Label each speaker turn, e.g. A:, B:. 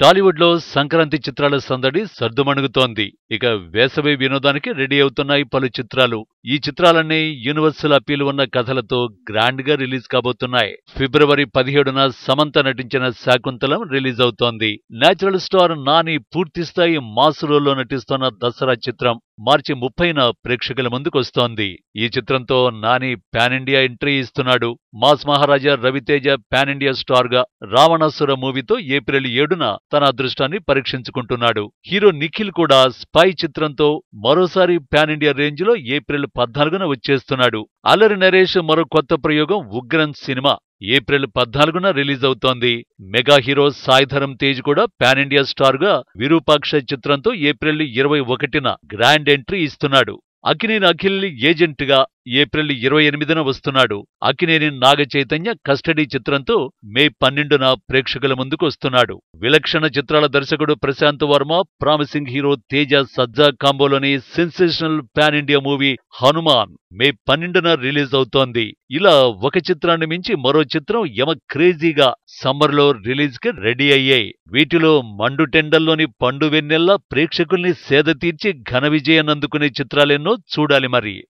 A: టాలీవుడ్ లో సంక్రాంతి చిత్రాల సందడి సర్దుమణుగుతోంది. ఇక వేసవి వినోదానికి రెడీ అవుతున్నాయి పలు చిత్రాలు. ఈ చిత్రాలన్నీ యూనివర్సల్ అపీల్ ఉన్న కథలతో గ్రాండ్ గా రిలీజ్ కాబోతున్నాయి. ఫిబ్రవరి 17న సమంత నటించిన శాకుంతలం రిలీజ్ అవుతోంది. నేచురల్ స్టార్ నాని పూర్తిస్థాయి మాస్ రోల్లో నటిస్తున్న దసరా చిత్రం మార్చి 30న ప్రేక్షకుల ముందుకొస్తోంది. ఈ చిత్రంతో నాని పాన్ ఇండియా ఎంట్రీ ఇస్తున్నాడు. మాస్ మహారాజా రవితేజ పాన్ ఇండియా స్టార్ గా రావణాసుర మూవీతో ఏప్రిల్ 7న తన అదృష్టాన్ని పరీక్షించుకుంటున్నాడు. హీరో నిఖిల్ కూడా స్పై చిత్రంతో మరోసారి పాన్ ఇండియా రేంజ్ లో ఏప్రిల్ 14న వచ్చేస్తున్నాడు. అల్లరి నరేష్ మరో కొత్త ప్రయోగం ఉగ్రం సినిమా ఏప్రిల్ 14న రిలీజ్ అవుతోంది. మెగా హీరో సాయి ధరమ్ తేజ్ కూడా పాన్ ఇండియా స్టార్ గా విరూపాక్ష చిత్రంతో ఏప్రిల్ 21న గ్రాండ్ ఎంట్రీ ఇస్తున్నాడు. అక్కినేని అఖిల్ ఏజెంట్ గా ఏప్రిల్ 28న వస్తున్నాడు. అక్కినేని నాగ చైతన్య కస్టడీ చిత్రంతో మే 12న ప్రేక్షకుల ముందుకు వస్తున్నాడు. విలక్షణ చిత్రాల దర్శకుడు ప్రశాంత్ వర్మ, ప్రామిసింగ్ హీరో తేజ సజ్జా కాంబోలోని sensational pan India movie Hanuman May 12న రిలీజ్ అవుతోంది. ఇలా ఒక చిత్రాన్ని మించి మరో చిత్రం యమ క్రేజీగా సమ్మర్ లో రిలీజ్ కి రెడీ అయ్యాయి. వీటిలో మండు టెండల్లోని పండు వెన్నెల్లా ప్రేక్షకుల్ని సేద తీర్చి ఘన విజయాన్ని అందుకునే చిత్రాలెన్నో చూడాలి మరి.